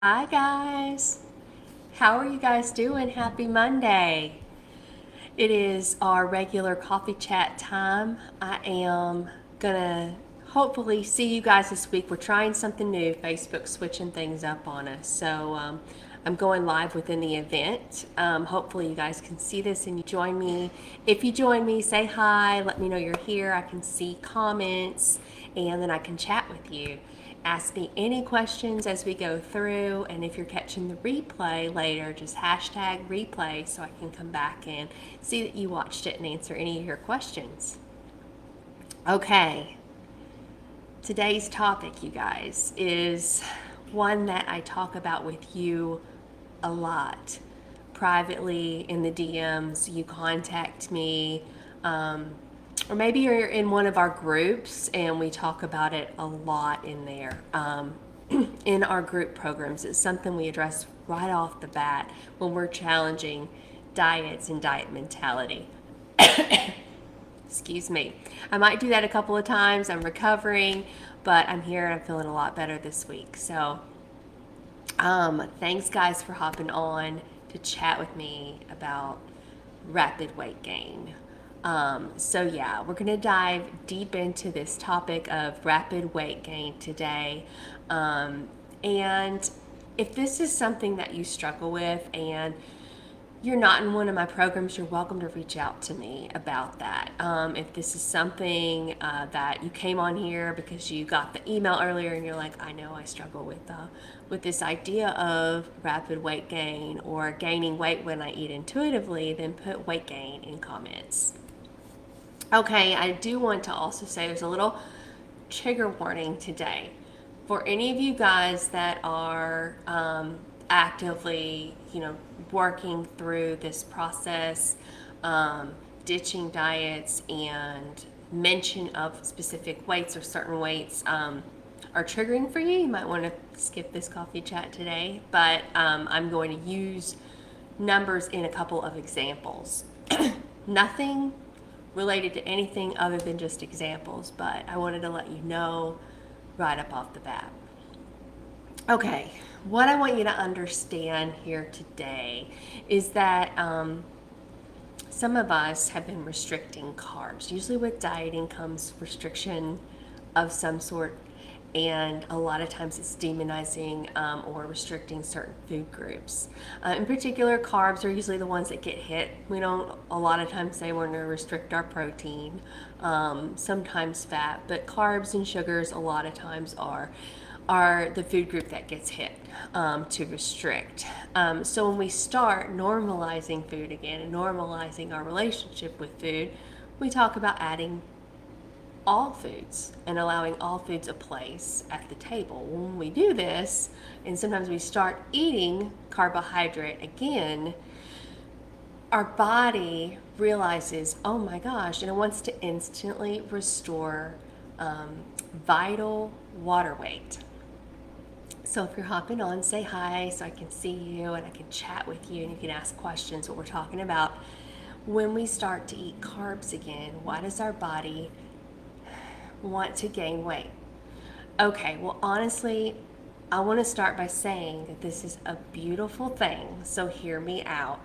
Hi guys. How are you guys doing? Happy Monday. It is our regular coffee chat time. I am gonna hopefully see you guys this week. We're trying something new. Facebook switching things up on us. So I'm going live within the event. Hopefully you guys can see this and you join me. If you join me, say hi. Let me know you're here. I can see comments and then I can chat with you. Ask me any questions as we go through, and if you're catching the replay later, just hashtag replay so I can come back and see that you watched it and answer any of your questions. Okay, today's topic, you guys, is one that I talk about with you a lot. Privately in the DMs, you contact me, or maybe you're in one of our groups and we talk about it a lot in there. In our group programs, it's something we address right off the bat when we're challenging diets and diet mentality. Excuse me. I might do that a couple of times. I'm recovering, but I'm here and I'm feeling a lot better this week. So thanks guys for hopping on to chat with me about rapid weight gain. So we're gonna dive deep into this topic of rapid weight gain today. And if this is something that you struggle with and you're not in one of my programs, you're welcome to reach out to me about that. If this is something that you came on here because you got the email earlier and you're like, I know I struggle with this idea of rapid weight gain or gaining weight when I eat intuitively, then put weight gain in comments. Okay, I do want to also say there's a little trigger warning today. For any of you guys that are actively, working through this process, ditching diets and mention of specific weights or certain weights are triggering for you, you might want to skip this coffee chat today. But I'm going to use numbers in a couple of examples. Nothing related to anything other than just examples, but I wanted to let you know right up off the bat. Okay, what I want you to understand here today is that some of us have been restricting carbs. Usually, with dieting comes restriction of some sort, and a lot of times it's demonizing or restricting certain food groups. In particular, carbs are usually the ones that get hit. We don't a lot of times say we're going to restrict our protein, sometimes fat, but carbs and sugars a lot of times are the food group that gets hit to restrict. So when we start normalizing food again and normalizing our relationship with food, we talk about adding all foods and allowing all foods a place at the table. When we do this, and sometimes we start eating carbohydrate again, our body realizes, oh my gosh, and it wants to instantly restore vital water weight. So if you're hopping on, say hi so I can see you and I can chat with you and you can ask questions what we're talking about. When we start to eat carbs again, why does our body want to gain weight? Okay, well, honestly, I want to start by saying that this is a beautiful thing, so hear me out.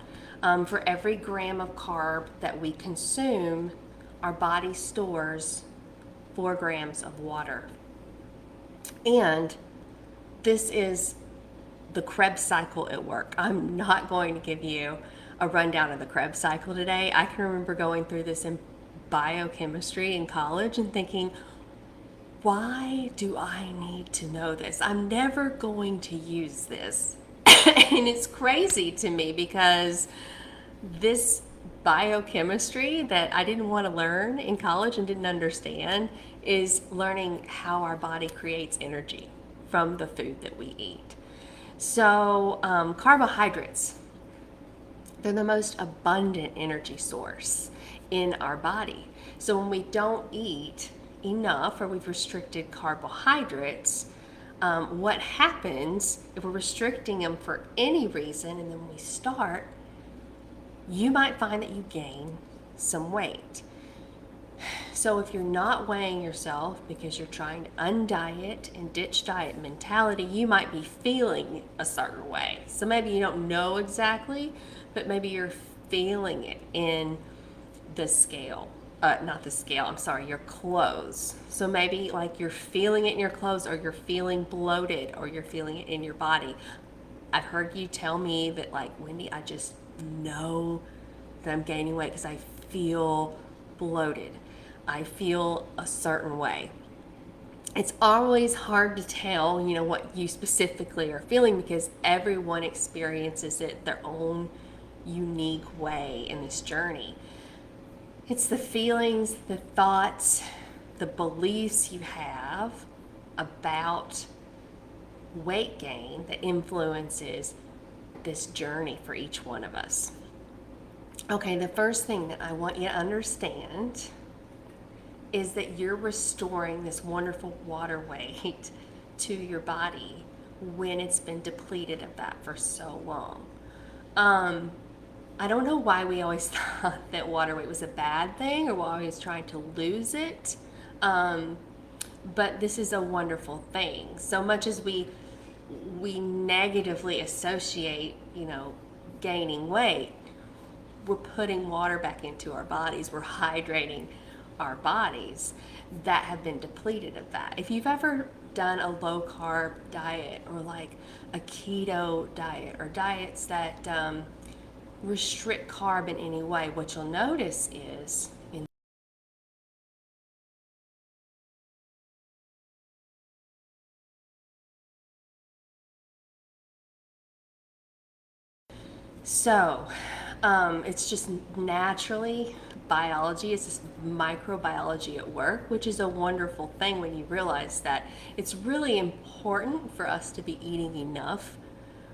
For every gram of carb that we consume, our body stores 4 grams of water. And this is the Krebs cycle at work. I'm not going to give you a rundown of the Krebs cycle today. I can remember going through this in biochemistry in college and thinking, why do I need to know this? I'm never going to use this. And it's crazy to me because this biochemistry that I didn't want to learn in college and didn't understand is learning how our body creates energy from the food that we eat. So, carbohydrates, they're the most abundant energy source in our body. So, when we don't eat enough or we've restricted carbohydrates, what happens if we're restricting them for any reason and then we start, you might find that you gain some weight. So if you're not weighing yourself because you're trying to undiet and ditch diet mentality, you might be feeling a certain way. So maybe you don't know exactly, but maybe you're feeling it in the scale. Not the scale, I'm sorry, your clothes. So maybe like you're feeling it in your clothes, or you're feeling bloated, or you're feeling it in your body. I've heard you tell me that, like, Wendy, I just know that I'm gaining weight because I feel bloated. I feel a certain way. It's always hard to tell, what you specifically are feeling, because everyone experiences it their own unique way in this journey. It's the feelings, the thoughts, the beliefs you have about weight gain that influences this journey for each one of us. Okay, the first thing that I want you to understand is that you're restoring this wonderful water weight to your body when it's been depleted of that for so long. I don't know why we always thought that water weight was a bad thing, or why we was trying to lose it. But this is a wonderful thing. So much as we negatively associate, gaining weight, we're putting water back into our bodies. We're hydrating our bodies that have been depleted of that. If you've ever done a low carb diet, or like a keto diet, or diets that restrict carb in any way, what you'll notice is it's just naturally biology. It's just microbiology at work, which is a wonderful thing when you realize that it's really important for us to be eating enough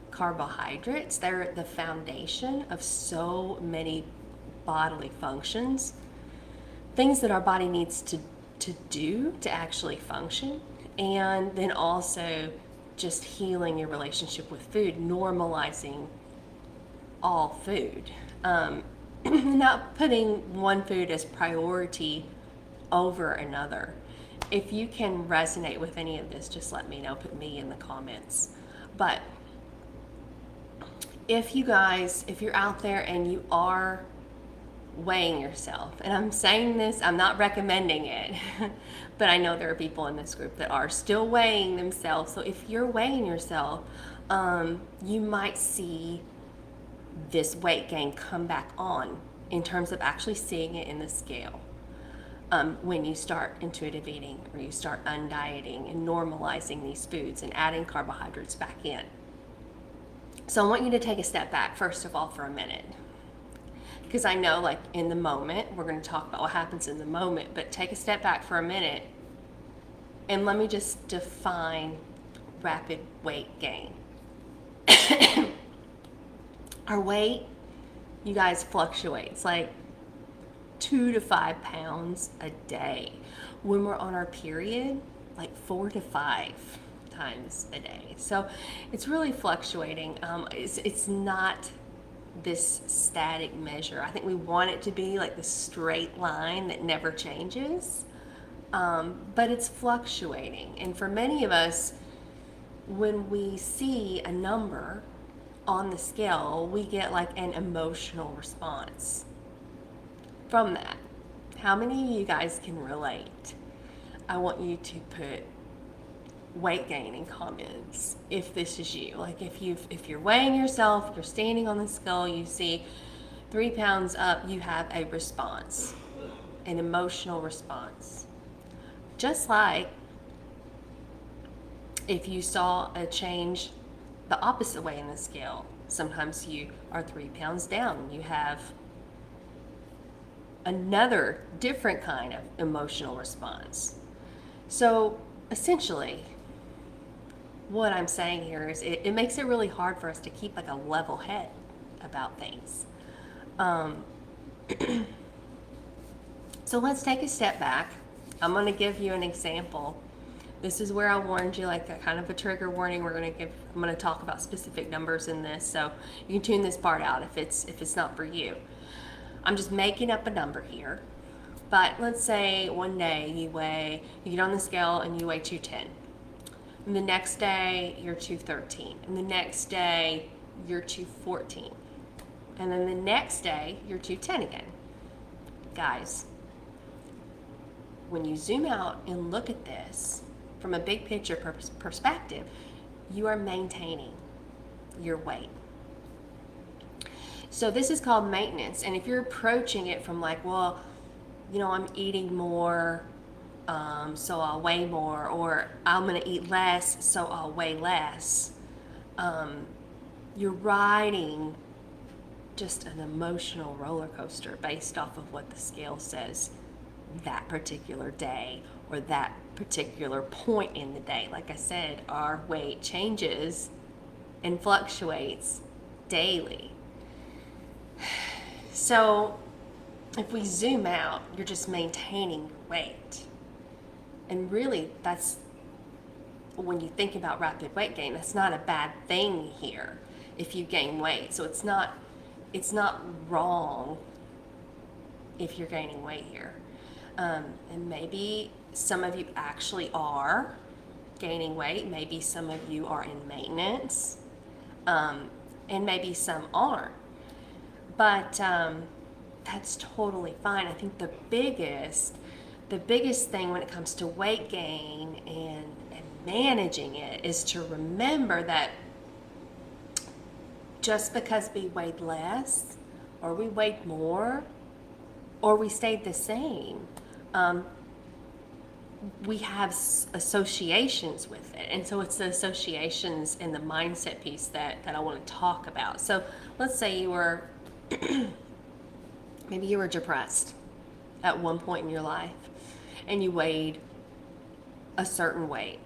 carbohydrates. They're the foundation of so many bodily functions, things that our body needs to do to actually function. And then also just healing your relationship with food, normalizing all food, not putting one food as priority over another. If you can resonate with any of this, just let me know, put me in the comments. But if you're out there and you are weighing yourself, and I'm saying this, I'm not recommending it, but I know there are people in this group that are still weighing themselves. So if you're weighing yourself, you might see this weight gain come back on, in terms of actually seeing it in the scale. When you start intuitive eating, or you start undieting and normalizing these foods and adding carbohydrates back in. So I want you to take a step back, first of all, for a minute. Because I know, like, in the moment, we're going to talk about what happens in the moment, but take a step back for a minute and let me just define rapid weight gain. Our weight, you guys, fluctuates like 2 to 5 pounds a day. When we're on our period, like 4 to 5 times a day. So it's really fluctuating. It's not this static measure. I think we want it to be like the straight line that never changes, but it's fluctuating. And for many of us, when we see a number on the scale, we get like an emotional response from that. How many of you guys can relate? I want you to put weight gain in comments if this is you. Like, if you're weighing yourself, you're standing on the scale, you see 3 pounds up, you have a response, an emotional response. Just like if you saw a change the opposite way in the scale. Sometimes you are 3 pounds down, you have another different kind of emotional response. So essentially, what I'm saying here is it makes it really hard for us to keep like a level head about things. So let's take a step back. I'm going to give you an example. This is where I warned you, like a kind of a trigger warning. I'm going to talk about specific numbers in this, so you can tune this part out if it's not for you. I'm just making up a number here. But let's say one day you get on the scale and you weigh 210. And the next day you're 213. And the next day you're 214. And then the next day you're 210 again. Guys, when you zoom out and look at this from a big picture perspective, you are maintaining your weight. So this is called maintenance. And if you're approaching it from like, well, I'm eating more, so I'll weigh more, or I'm going to eat less, so I'll weigh less, you're riding just an emotional roller coaster based off of what the scale says that particular day or that particular point in the day. Like I said, our weight changes and fluctuates daily. So if we zoom out, you're just maintaining your weight. And really, that's when you think about rapid weight gain, that's not a bad thing here if you gain weight. So it's not wrong if you're gaining weight here. And maybe some of you actually are gaining weight. Maybe some of you are in maintenance. And maybe some aren't. But that's totally fine. I think the biggest thing when it comes to weight gain and managing it is to remember that just because we weighed less or we weighed more or we stayed the same, we have associations with it. And so it's the associations and the mindset piece that I want to talk about. So let's say you were maybe you were depressed at one point in your life and you weighed a certain weight.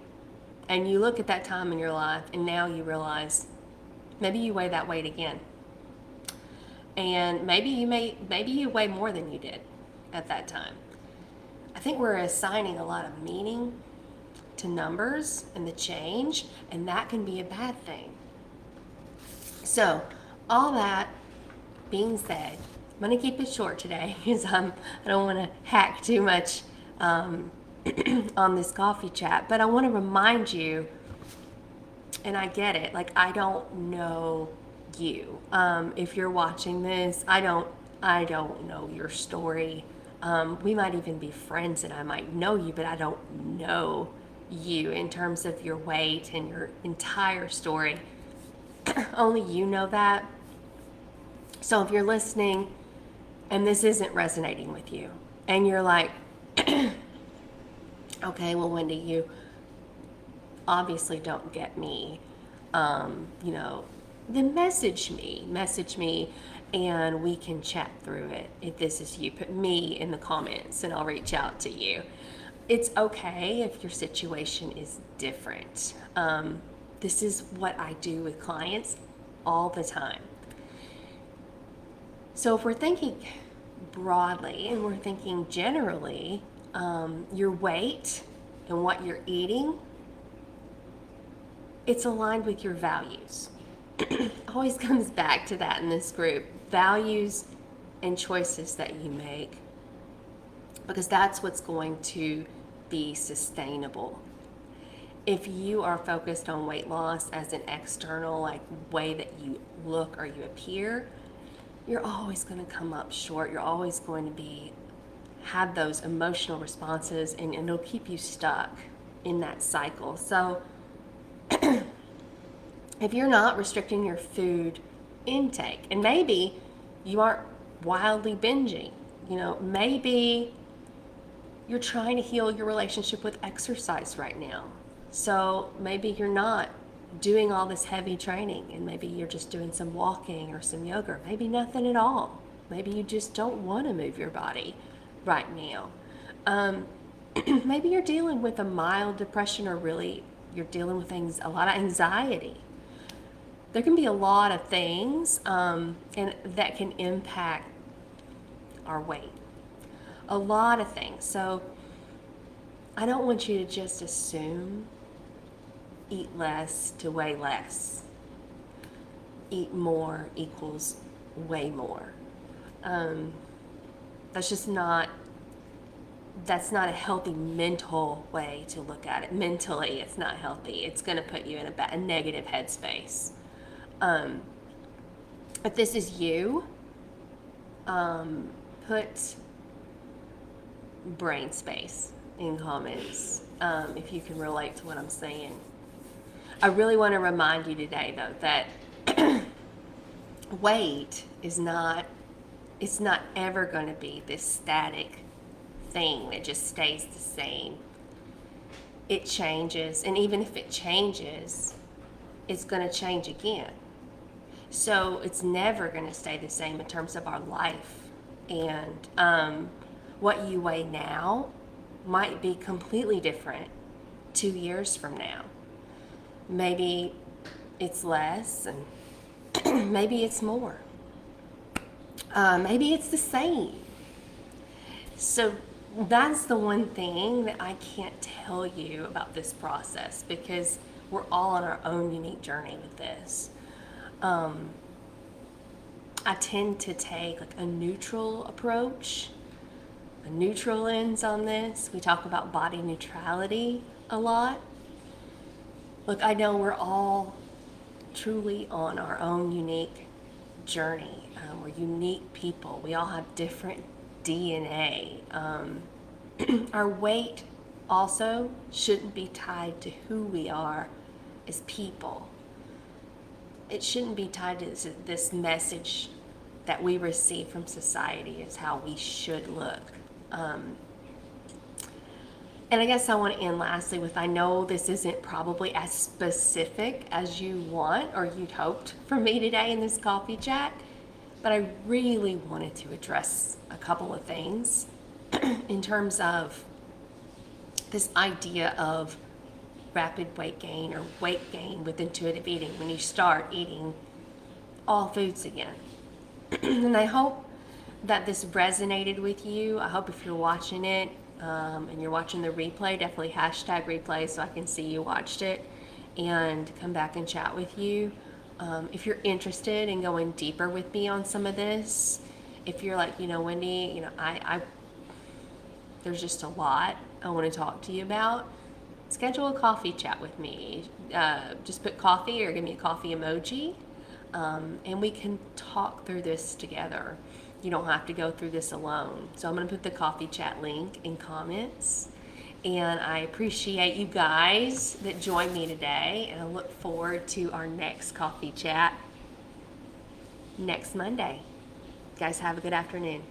And you look at that time in your life and now you realize maybe you weigh that weight again. And maybe you weigh more than you did at that time. I think we're assigning a lot of meaning to numbers and the change, and that can be a bad thing. So, all that being said, I'm going to keep it short today because I don't want to hack too much on this coffee chat, but I want to remind you, and I get it, like I don't know you. If you're watching this, I don't know your story. We might even be friends and I might know you, but I don't know you in terms of your weight and your entire story. Only you know that. So if you're listening and this isn't resonating with you and you're like, okay, well, Wendy, you obviously don't get me, then message me and we can chat through it. If this is you, put me in the comments and I'll reach out to you. It's okay if your situation is different. This is what I do with clients all the time. So if we're thinking broadly and we're thinking generally, your weight and what you're eating, it's aligned with your values. Always comes back to that in this group. Values and choices that you make, because that's what's going to be sustainable. If you are focused on weight loss as an external way that you look or you appear, you're always going to come up short. You're always going to have those emotional responses, and it'll keep you stuck in that cycle. So if you're not restricting your food intake, and maybe you aren't wildly binging, maybe you're trying to heal your relationship with exercise right now. So maybe you're not doing all this heavy training, and maybe you're just doing some walking or some yoga, maybe nothing at all. Maybe you just don't want to move your body right now. Maybe you're dealing with a mild depression, or really you're dealing with a lot of anxiety. There can be a lot of things and that can impact our weight. A lot of things. So I don't want you to just assume eat less to weigh less. Eat more equals weigh more. That's just not that's not a healthy mental way to look at it. Mentally, it's not healthy. It's going to put you in a negative headspace. If this is you, put brain space in comments if you can relate to what I'm saying. I really want to remind you today, though, that weight is not, it's not ever going to be this static thing that just stays the same. It changes, and even if it changes, it's going to change again. So it's never going to stay the same in terms of our life. And what you weigh now might be completely different 2 years from now. Maybe it's less, and maybe it's more. Maybe it's the same. So that's the one thing that I can't tell you about this process, because we're all on our own unique journey with this. I tend to take like a neutral approach, a neutral lens on this. We talk about body neutrality a lot. Look, I know we're all truly on our own unique journey. We're unique people. We all have different DNA. Our weight also shouldn't be tied to who we are as people. It shouldn't be tied to this message that we receive from society as how we should look. And I guess I want to end lastly with, I know this isn't probably as specific as you want or you'd hoped for me today in this coffee chat, but I really wanted to address a couple of things in terms of this idea of rapid weight gain or weight gain with intuitive eating when you start eating all foods again. And I hope that this resonated with you. I hope if you're watching it and you're watching the replay, definitely hashtag replay so I can see you watched it and come back and chat with you. If you're interested in going deeper with me on some of this, if you're like, Wendy, I there's just a lot I want to talk to you about, schedule a coffee chat with me. Just put coffee or give me a coffee emoji, and we can talk through this together. You don't have to go through this alone. So I'm going to put the coffee chat link in comments. And I appreciate you guys that joined me today, and I look forward to our next coffee chat next Monday. Guys, have a good afternoon.